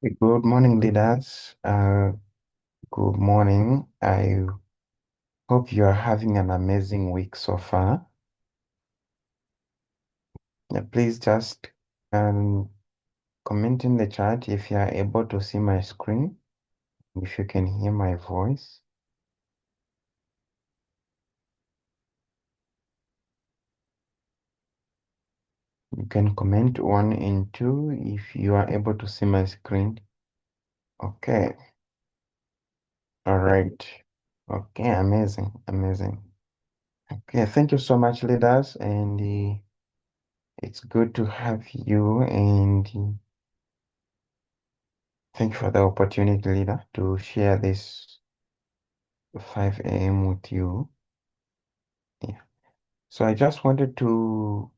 Good morning, leaders. Good morning. I hope you are having an amazing week so far. Please just um, comment in the chat if you are able to see my screen, if you can hear my voice. You can comment 1 and 2 if you are able to see my screen. Okay. All right. Okay. Amazing. Amazing. Okay. Thank you so much, leaders. And it's good to have you. And thank you for the opportunity, leader, to share this 5 a.m. with you. Yeah. So I just wanted to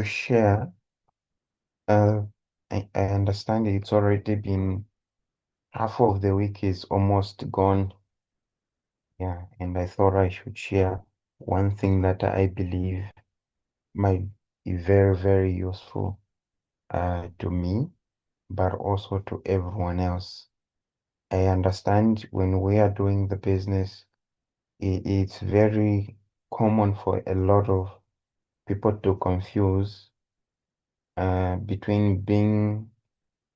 share. Uh, I understand it's already been half of the week is almost gone. Yeah, and I thought I should share one thing that I believe might be very, very useful to me, but also to everyone else. I understand when we are doing the business, it's very common for a lot of people to confuse between being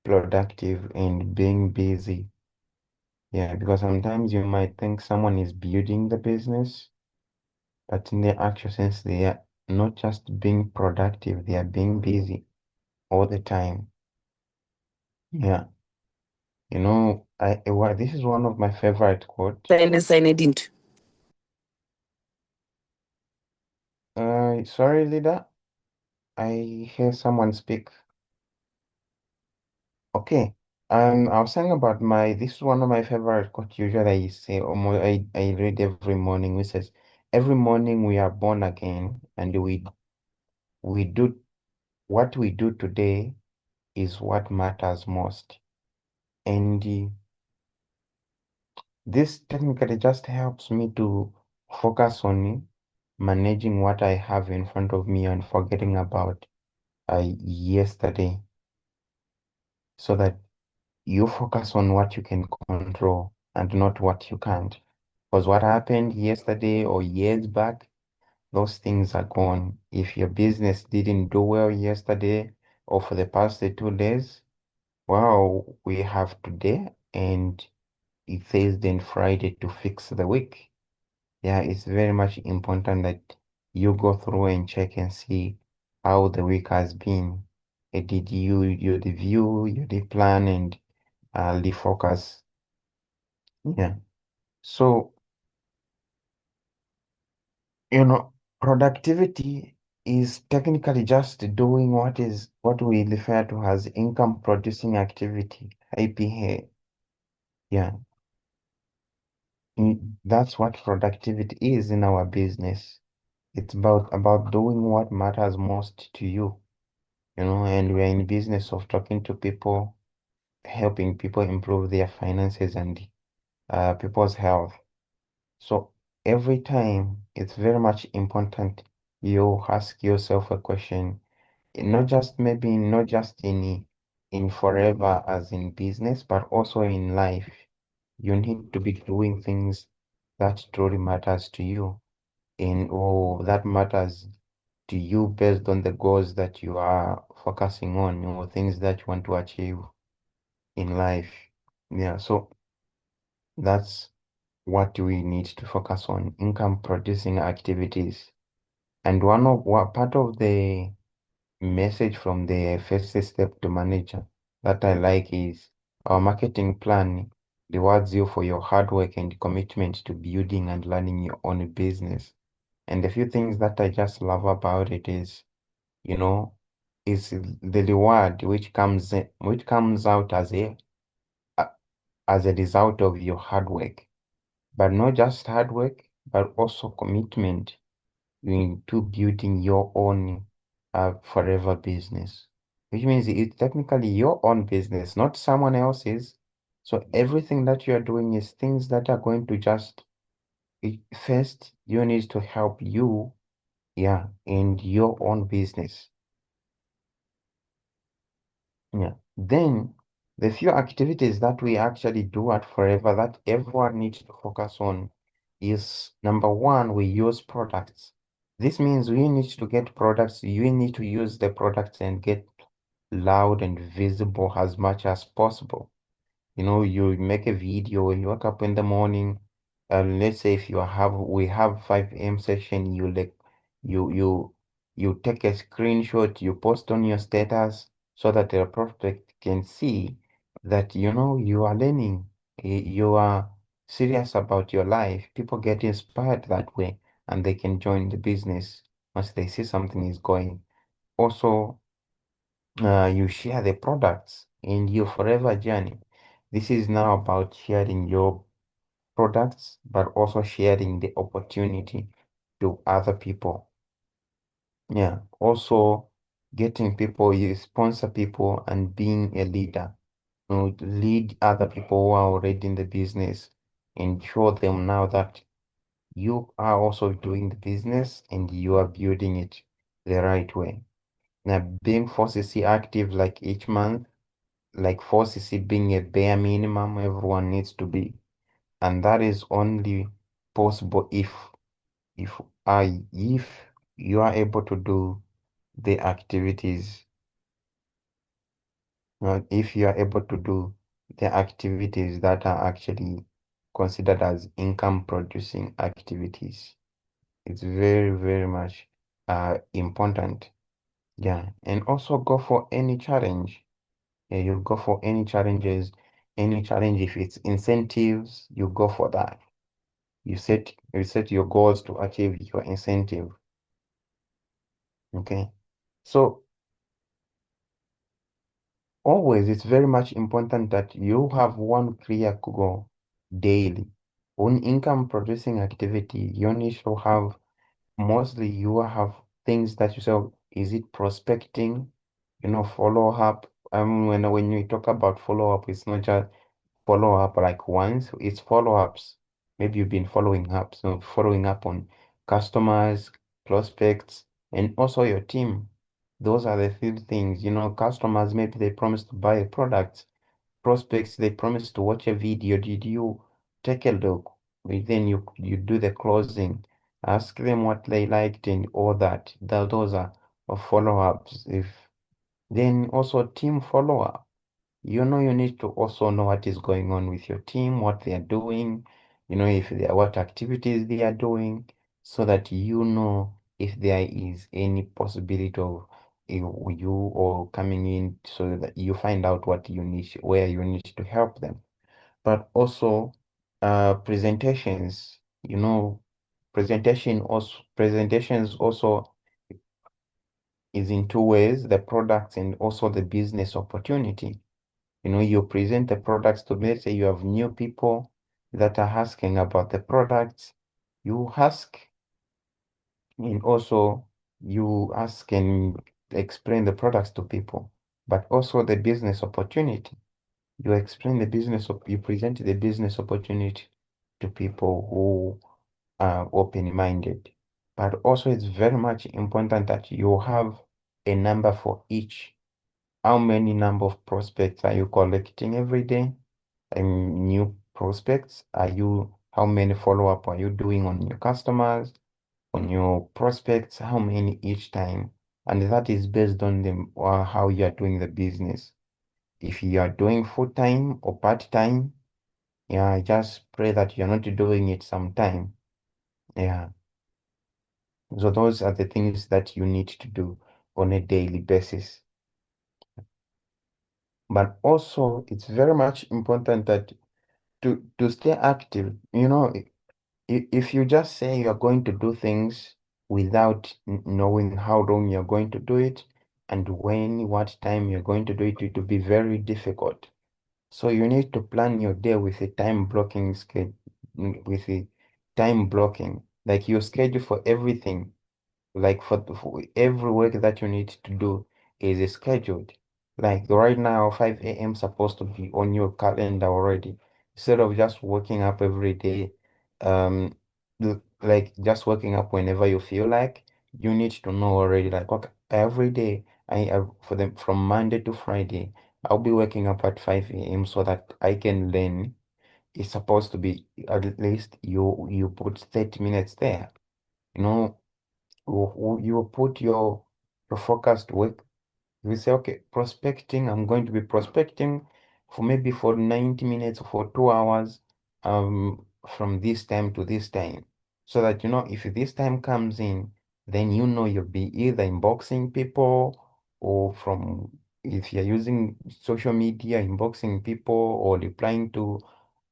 productive and being busy. Yeah, because sometimes you might think someone is building the business, but in the actual sense, they are not just being productive, they are being busy all the time. Yeah, this is one of my favorite quotes. Signed into. Sorry, leader, I hear someone speak. Okay. I was saying about this is one of my favorite quotes usually I say almost I read every morning, which says, every morning we are born again and we do what we do today is what matters most. And this technically just helps me to focus on managing what I have in front of me and forgetting about yesterday so that you focus on what you can control and not what you can't. Because what happened yesterday or years back, those things are gone. If your business didn't do well yesterday or for the past 2 days, well, we have today and Thursday and Friday to fix the week. Yeah, it's very much important that you go through and check and see how the week has been. Did you review, you did plan and refocus? Yeah. So, productivity is technically just doing what we refer to as income producing activity, IPA. Yeah. That's what productivity is in our business. It's about doing what matters most to you, and we're in business of talking to people, helping people improve their finances and people's health. So every time it's very much important you ask yourself a question, not just in forever as in business, but also in life. You need to be doing things that truly matters to you or that matters to you based on the goals that you are focusing on or things that you want to achieve in life. Yeah, so that's what we need to focus on, income producing activities. And what part of the message from the first step to manager that I like is our marketing plan rewards you for your hard work and commitment to building and learning your own business. And a few things that I just love about it you know, is the reward which comes out a- as a result of your hard work. But not just hard work, but also commitment into building your own forever business, which means it's technically your own business, not someone else's. So everything that you are doing is things that are going to first, you need to help you, yeah, in your own business. Yeah. Then the few activities that we actually do at Forever that everyone needs to focus on is number one, we use products. This means we need to get products, you need to use the products and get loud and visible as much as possible. You know, you make a video, you wake up in the morning, let's say if you have we have 5 a.m. session, you you you take a screenshot, you post on your status so that the prospect can see that you know you are learning, you are serious about your life. People get inspired that way and they can join the business once they see something is going. Also, you share the products in your forever journey. This is now about sharing your products, but also sharing the opportunity to other people. Yeah. Also, getting people, you sponsor people and being a leader. You know, to lead other people who are already in the business and show them now that you are also doing the business and you are building it the right way. Now, being 4CC active like each month, like 4CC being a bare minimum everyone needs to be. And that is only possible if if you are able to do the activities, if you are able to do the activities that are actually considered as income producing activities. It's very, very much important. Yeah. And also go for any challenge. Yeah, you go for any challenge. If it's incentives, you go for that. You set your goals to achieve your incentive. Okay. So always it's very much important that you have one clear goal daily. On income producing activity, you need to have mostly you have things that you say, is it prospecting? You know, follow up. When you talk about follow up, it's not just follow up like once, it's follow-ups. Maybe you've been following up, so following up on customers, prospects, and also your team. Those are the few things, you know, customers, maybe they promised to buy a product. Prospects, they promised to watch a video. Did you take a look? Then you do the closing. Ask them what they liked and all that. Those are follow-ups. If then also team follow-up. You know, you need to also know what is going on with your team, what they are doing, you know, if they are, what activities they are doing, so that you know if there is any possibility of you or coming in so that you find out what you need, where you need to help them. But also, presentations, you know, presentations also is in two ways, the products and also the business opportunity. You know, you present the products to, let's say you have new people that are asking about the products. You ask and also you ask and explain the products to people, but also the business opportunity. You explain the you present the business opportunity to people who are open-minded. But also it's very much important that you have a number for each. How many number of prospects are you collecting every day? New prospects? How many follow-up are you doing on your customers, on your prospects? How many each time? And that is based on how you are doing the business. If you are doing full-time or part-time, yeah, just pray that you're not doing it sometime. Yeah. So those are the things that you need to do on a daily basis. But also, it's very much important that to stay active, you know, if you just say you're going to do things without knowing how long you're going to do it and what time you're going to do it, it will be very difficult. So you need to plan your day with a time blocking schedule, with a time blocking, like your schedule for everything. Like for every work that you need to do is scheduled. Like right now, 5 a.m. supposed to be on your calendar already. Instead of just waking up every day, um, like just waking up whenever you feel like, you need to know already, like, okay, every day, for them from Monday to Friday, I'll be waking up at 5 a.m. so that I can learn. It's supposed to be at least you put 30 minutes there. You know, you put your focused work. We say, okay, prospecting, I'm going to be prospecting for maybe for 90 minutes or for 2 hours, from this time to this time. So that, if this time comes in, then you'll be either inboxing people or if you're using social media, inboxing people or replying to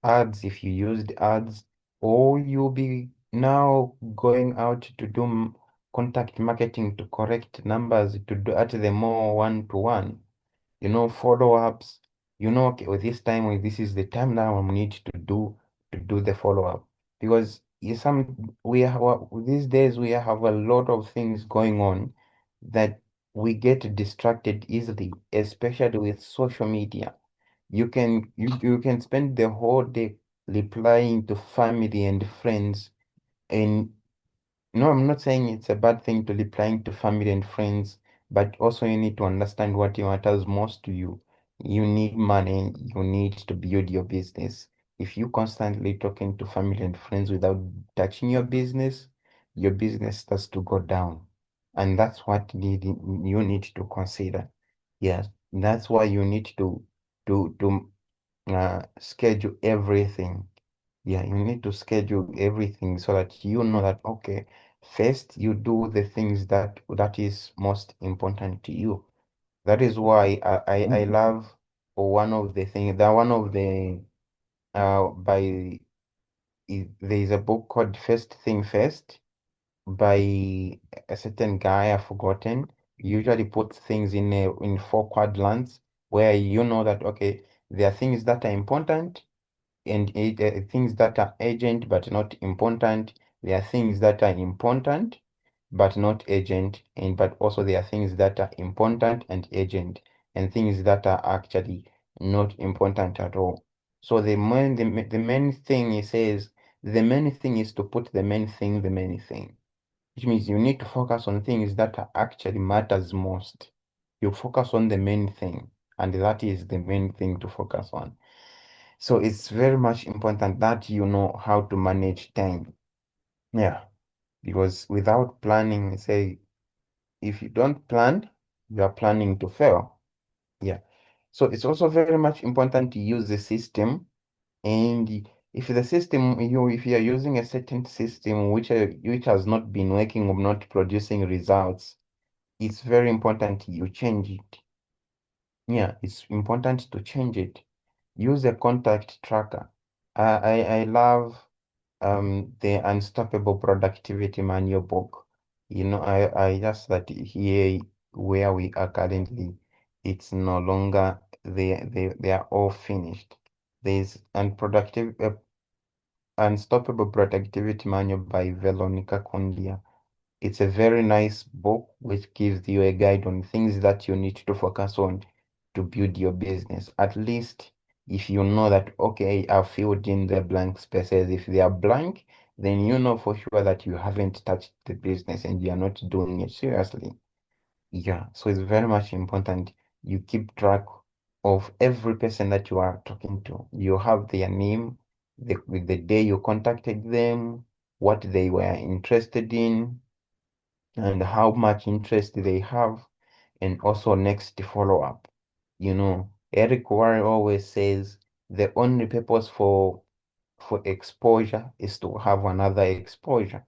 ads if you used ads, or you'll be now going out to do contact marketing to correct numbers to do at the more one-to-one, follow-ups, okay, with this time, this is the time now I need to do the follow-up. Because these days we have a lot of things going on that we get distracted easily, especially with social media. You can spend the whole day replying to family and friends. And no, I'm not saying it's a bad thing to replying to family and friends, but also you need to understand what matters most to you. You need money, you need to build your business. If you constantly talking to family and friends without touching your business starts to go down. And that's what you need to consider. Yes, that's why you need to schedule everything. Yeah, you need to schedule everything so that you know that, okay, first you do the things that is most important to you. That is why I love one of the things that one of the by there is a book called First Thing First by a certain guy I've forgotten. He usually puts things in four quadrants where you know that, okay, there are things that are important and things that are urgent but not important. There are things that are important but not urgent, and but also there are things that are important and urgent, and things that are actually not important at all. So the main thing he says, the main thing is to put the main thing, which means you need to focus on things that are actually matters most. You focus on the main thing, and that is the main thing to focus on. So it's very much important that you know how to manage time. Yeah, because without planning, say, if you don't plan, you are planning to fail. Yeah. So it's also very much important to use the system. And if you are using a certain system which has not been working or not producing results, it's very important you change it. Yeah, it's important to change it. Use a contact tracker. I love the Unstoppable Productivity Manual book. I just that here where we are currently, it's no longer they are all finished. There's Unstoppable Productivity Manual by Veronica Condia. It's a very nice book which gives you a guide on things that you need to focus on to build your business. At least if you know that, okay, I've filled in the blank spaces. If they are blank, then you know for sure that you haven't touched the business and you are not doing it seriously. Yeah, so it's very much important you keep track of every person that you are talking to. You have their name, the day you contacted them, what they were interested in, and how much interest they have, and also next follow-up. Eric Warren always says the only purpose for exposure is to have another exposure,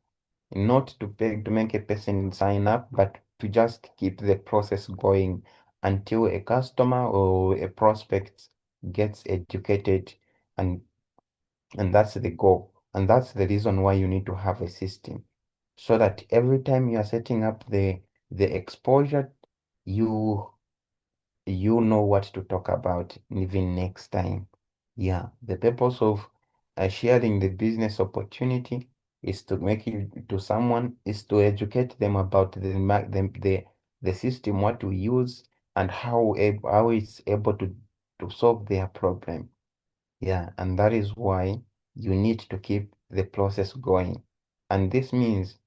not to make a person sign up, but to just keep the process going until a customer or a prospect gets educated, and and that's the goal. And that's the reason why you need to have a system. So that every time you are setting up the exposure, you you know what to talk about even next time. Yeah, the purpose of sharing the business opportunity is to make it to someone, is to educate them about the system, what to use, and how it's able to solve their problem. Yeah, and that is why you need to keep the process going. And this means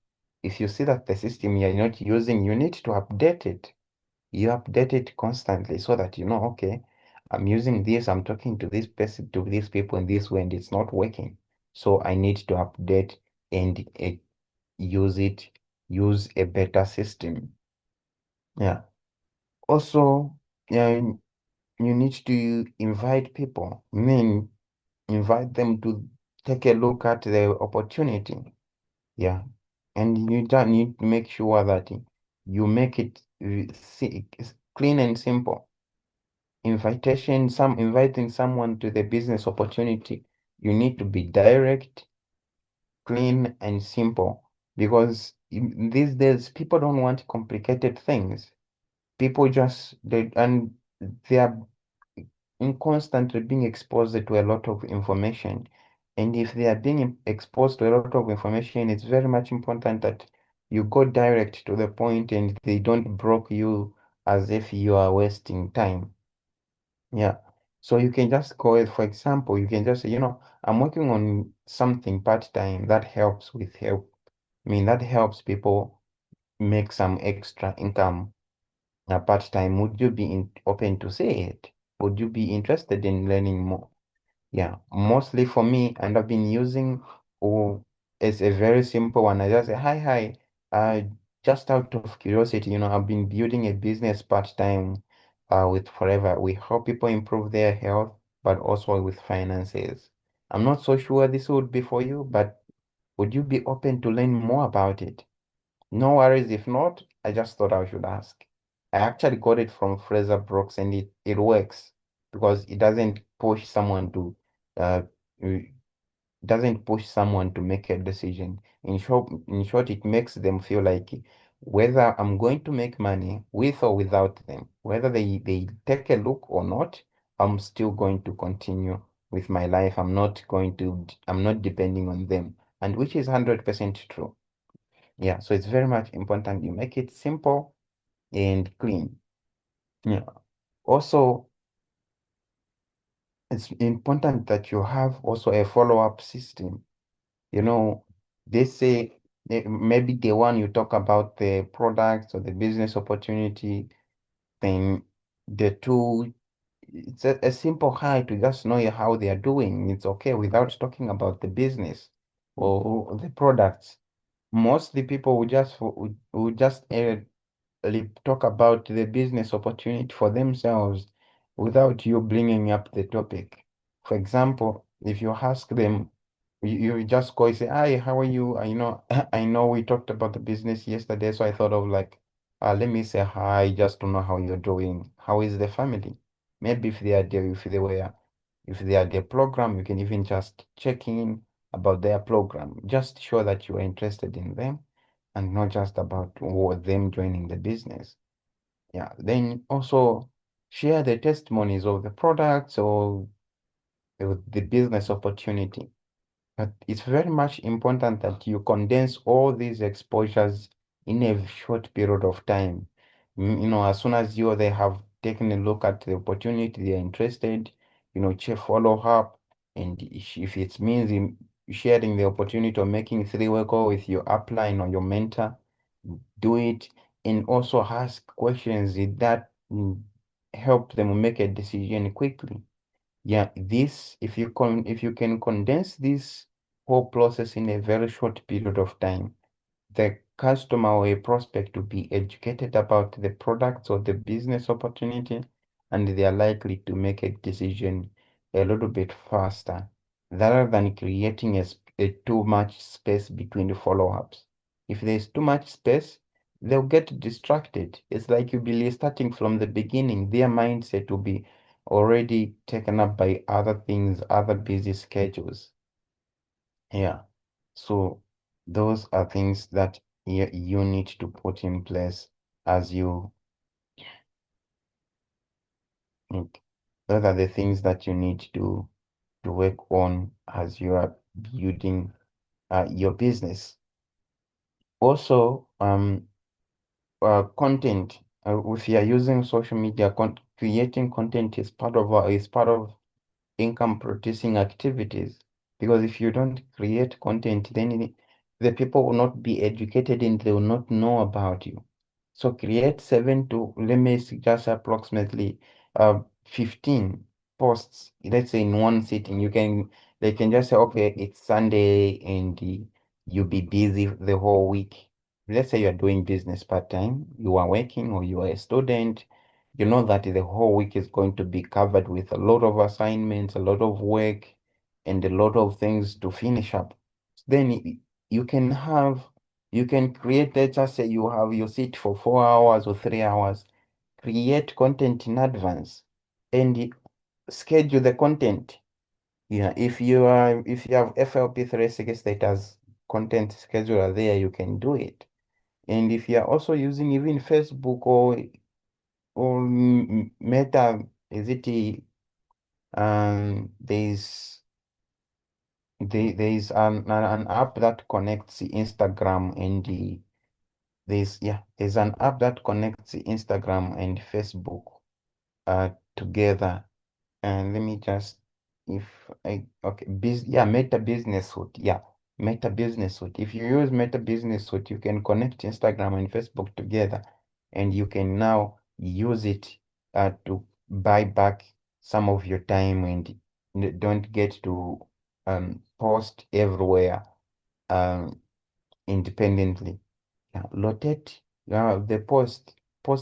if you see that the system you're not using, you need to update it. You update it constantly so that you know, okay, I'm using this, I'm talking to this person, to these people in this way, and it's not working. So I need to update and use it, use a better system. Yeah. Also, yeah, you need to invite people. I mean, invite them to take a look at the opportunity. Yeah. And you just need to make sure that you make it clean and simple. Inviting someone to the business opportunity, you need to be direct, clean, and simple. Because these days, people don't want complicated things. People just, they are constantly being exposed to a lot of information. And if they are being exposed to a lot of information, it's very much important that you go direct to the point and they don't block you as if you are wasting time. Yeah. So you can just go it, for example, you can just say, I'm working on something part-time that helps with help. I mean, that helps people make some extra income part-time. Would you be open to say it? Would you be interested in learning more? Yeah, mostly for me, and I've been using, oh, it's a very simple one. I just say, hi, just out of curiosity, I've been building a business part-time with Forever. We help people improve their health, but also with finances. I'm not so sure this would be for you, but would you be open to learn more about it? No worries. If not, I just thought I should ask. I actually got it from Fraser Brooks and it works because it uh, doesn't push someone to make a decision. In short, it makes them feel like whether I'm going to make money with or without them, whether they take a look or not, I'm still going to continue with my life. I'm not depending on them, and which is 100% true. Yeah, so it's very much important you make it simple and clean. Yeah. Also, it's important that you have also a follow-up system. You know, they say maybe the one you talk about the products or the business opportunity, then the two, it's a simple hi to just know how they are doing. It's okay without talking about the business or the products. Most the people would just talk about the business opportunity for themselves without you bringing up the topic. For example, if you ask them, you just go and say, "Hi, how are you?" I know we talked about the business yesterday, so I thought of like, let me say hi just to know how you're doing. How is the family? Maybe if they are their program, you can even just check in about their program. Just show that you are interested in them and not just about them joining the business. Yeah. Then also share the testimonies of the products or the business opportunity. But it's very much important that you condense all these exposures in a short period of time. As soon as they have taken a look at the opportunity, they're interested, check follow up. And if it means in sharing the opportunity or making three-way call with your upline or your mentor, do it. And also ask questions that help them make a decision quickly. Yeah, if you can condense this whole process in a very short period of time, the customer or a prospect to be educated about the products or the business opportunity, and they are likely to make a decision a little bit faster, rather than creating a too much space between the follow-ups. If there's too much space, they'll get distracted. It's like you'll be starting from the beginning. Their mindset will be already taken up by other things, other busy schedules. Yeah. So those are things that you need to put in place as you mm, those are the things that you need to work on as you are building your business. Also, content. If you are using social media, creating content is part of income producing activities. Because if you don't create content, then the people will not be educated and they will not know about you. So create 7 to, let me suggest approximately 15 posts, let's say in one sitting, they can just say, okay, it's Sunday and you'll be busy the whole week. Let's say you're doing business part-time, you are working or you are a student, you know that the whole week is going to be covered with a lot of assignments, a lot of work, and a lot of things to finish up. Then you can have, you can create, let's just say you sit for 4 hours or 3 hours, create content in advance and schedule the content. Yeah, if you have FLP 360 that has content scheduler there, you can do it. And if you are also using even Facebook or Meta, is it there's an app that connects the Instagram and there's an app that connects the Instagram and Facebook together. And let me just, if I, okay, Meta Business Suite. Yeah, Meta Business Suite. If you use Meta Business Suite, you can connect Instagram and Facebook together, and you can now use it to buy back some of your time and don't get to post everywhere um, independently. Yeah, rotate the post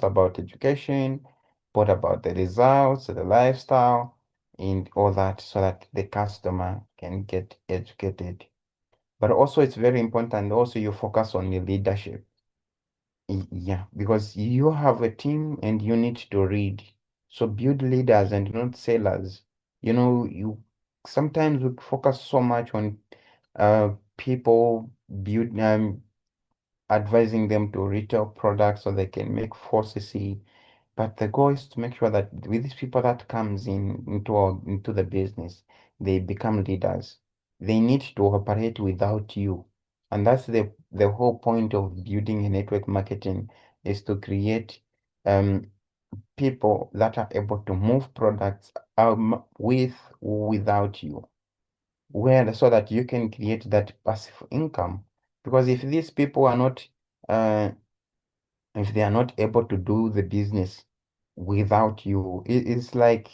about education, post about the results, the lifestyle, and all that so that the customer can get educated. But also it's very important also you focus on your leadership. Yeah, because you have a team and you need to read. So build leaders and not sellers. You sometimes we focus so much on people build advising them to retail products so they can make 4CC. But the goal is to make sure that with these people that comes into the business, they become leaders. They need to operate without you. And that's the whole point of building a network marketing is to create um, people that are able to move products with without you. Where so that you can create that passive income. Because uh, if they are not able to do the business without you, it's like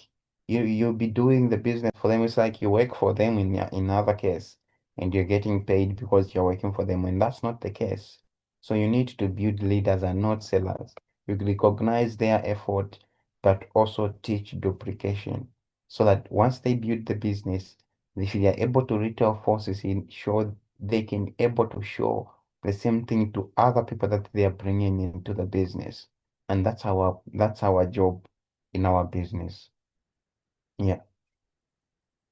you'll be doing the business for them. It's like you work for them in other case, and you're getting paid because you're working for them, and that's not the case. So you need to build leaders and not sellers. You recognize their effort, but also teach duplication, so that once they build the business, if they are able to retail forces in show they can able to show the same thing to other people that they are bringing into the business. And that's our job in our business. Yeah.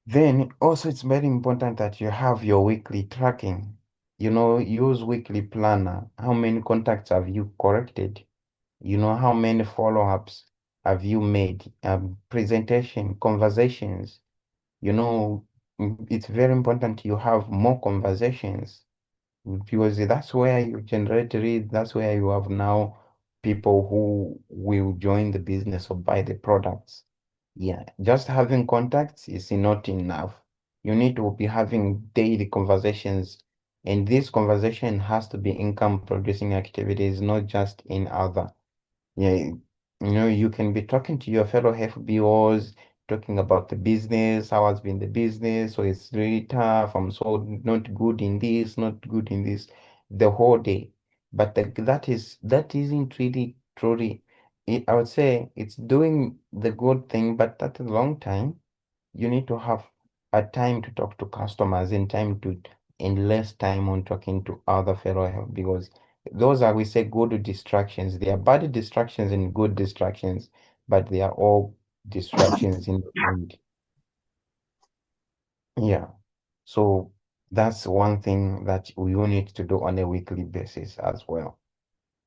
Then also it's very important that you have your weekly tracking. Use weekly planner. How many contacts have you corrected? How many follow-ups have you made? Presentation, conversations. It's very important you have more conversations because that's where you generate leads. That's where you have now people who will join the business or buy the products. Yeah, just having contacts is not enough. You need to be having daily conversations, and this conversation has to be income producing activities, not just in other. Yeah, you can be talking to your fellow FBOs, talking about the business, how has been the business, so it's really tough, I'm so not good in this, not good in this, the whole day. But that isn't really truly, I would say it's doing the good thing, but at a long time you need to have a time to talk to customers and less time on talking to other fellow help because those are, we say, good distractions. They are bad distractions and good distractions, but they are all distractions in the end. Yeah. So that's one thing that we will need to do on a weekly basis as well.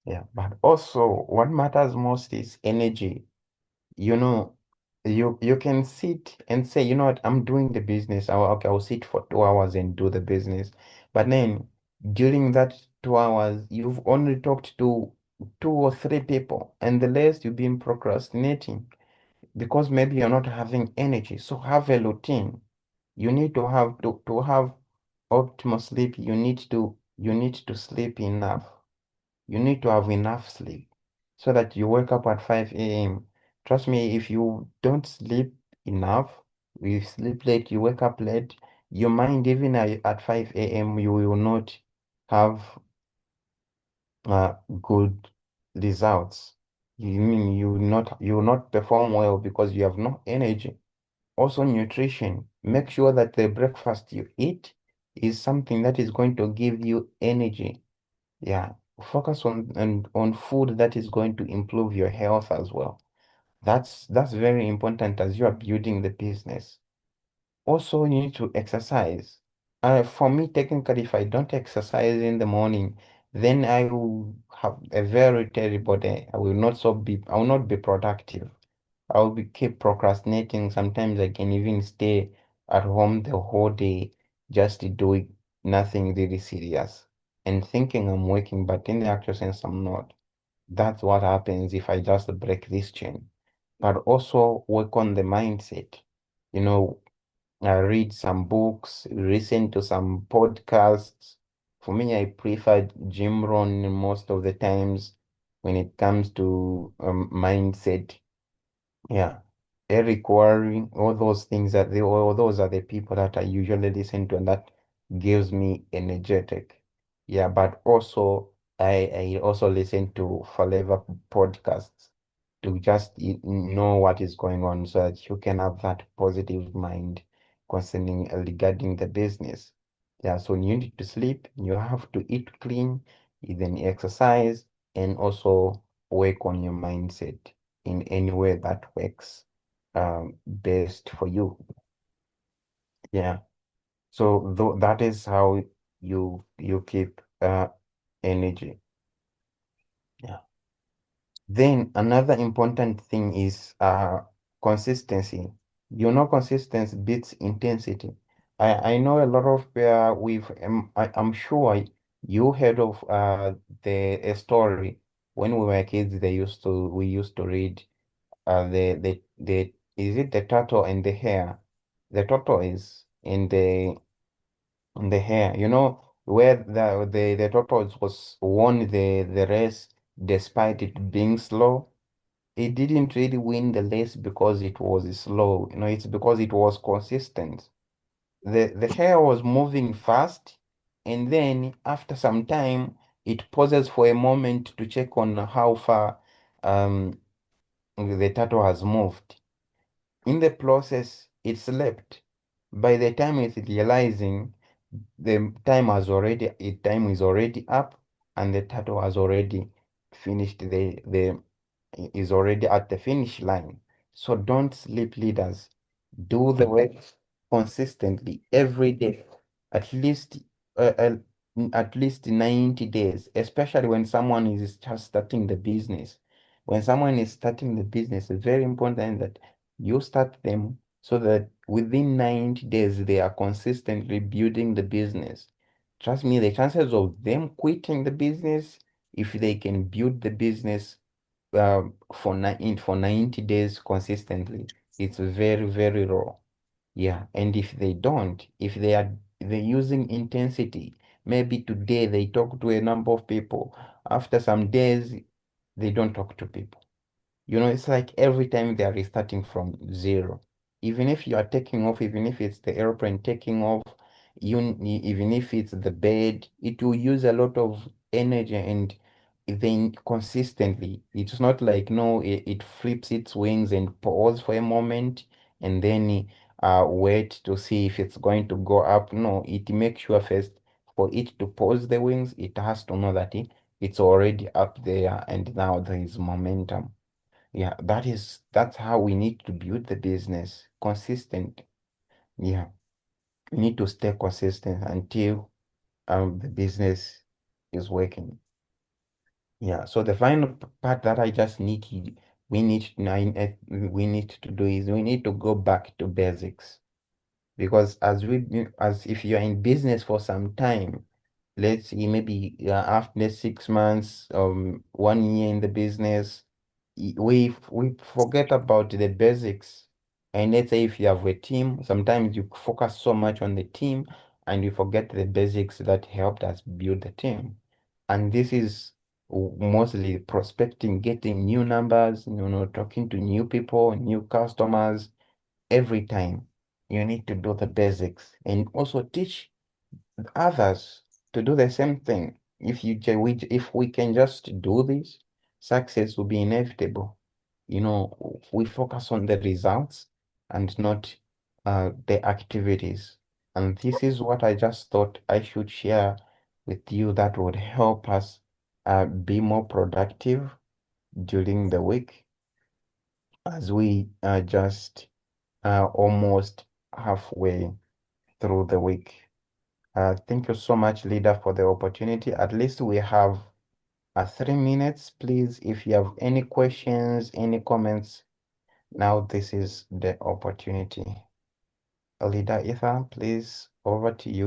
Yeah. But also what matters most is energy. you know, you can sit and say, you know what, I'm doing the business. I'll sit for 2 hours and do the business. But then during that 2 hours, you've only talked to two or three people, and the rest you've been procrastinating because maybe you're not having energy. So have a routine. You need to have optimal sleep. You need to sleep enough. You need to have enough sleep so that you wake up at 5 a.m. Trust me, if you don't sleep enough. You sleep late, you wake up late. Your mind, even at 5 a.m., you will not have uh, good results. You mean you will not perform well because you have no energy. Also, nutrition. Make sure that the breakfast you eat is something that is going to give you energy. Yeah. Focus on food that is going to improve your health as well. That's very important as you are building the business. Also, you need to exercise. For me, technically, if I don't exercise in the morning, then I will have a very terrible day. I will not be productive. I will be keep procrastinating. Sometimes I can even stay at home the whole day just doing nothing really serious and thinking I'm working, but in the actual sense, I'm not. That's what happens if I just break this chain. But also work on the mindset. You know, read some books, listen to some podcasts. For me, I prefer Jim Rohn most of the times when it comes to mindset. Yeah. Eric Worre, all those things all those are the people that I usually listen to and that gives me energetic. Yeah, but also I also listen to Forever podcasts to just know what is going on so that you can have that positive mind concerning regarding the business. Yeah, so you need to sleep, you have to eat clean, you then exercise, and also work on your mindset in any way that works best for you. Yeah. So that is how you keep energy. Yeah. Then another important thing is consistency. You know, consistency beats intensity. I know a lot of I'm sure you heard of the a story when we were kids. We used to read the is it the turtle and the hare? The turtle is in the hare. You know where the turtle was won the race despite it being slow. It didn't really win the race because it was slow. You know, it's because it was consistent. The hare was moving fast, and then after some time, it pauses for a moment to check on how far the turtle has moved. In the process, it slept. By the time it's realizing time is already up and the turtle has already finished the is already at the finish line. So don't sleep, leaders. Do the work consistently every day, at least uh, uh, at least 90 days, especially when someone is just starting the business. When someone is starting the business, it's very important that you start them so that within 90 days they are consistently building the business. Trust me, the chances of them quitting the business, if they can build the business for 90 days consistently, it's very, very raw. Yeah, and if they don't, if they're using intensity, maybe today they talk to a number of people. After some days, they don't talk to people. You know, it's like every time they are restarting from zero. Even if you are taking off, even if it's the airplane taking off, even if it's the bed, it will use a lot of energy and then consistently. It's not like, no, it flips its wings and pause for a moment and then wait to see if it's going to go up. No, it makes sure first for it to pause the wings, it has to know that it's already up there and now there is momentum. Yeah, that's how we need to build the business. Consistent. Yeah. We need to stay consistent until the business is working. Yeah. So the final part that I just need to, we need to do is we need to go back to basics. Because as if you're in business for some time, let's say maybe after 6 months, 1 year in the business, we forget about the basics. And let's say if you have a team, sometimes you focus so much on the team and you forget the basics that helped us build the team. And this is mostly prospecting, getting new numbers, talking to new people, new customers, every time. You need to do the basics and also teach others to do the same thing. If we can just do this, success will be inevitable. We focus on the results and not the activities. And this is what I just thought I should share with you that would help us be more productive during the week as we are just almost halfway through the week. Thank you so much, leader, for the opportunity. At least we have 3 minutes. Please, if you have any questions, any comments, now this is the opportunity. Leader Ethan, please, over to you.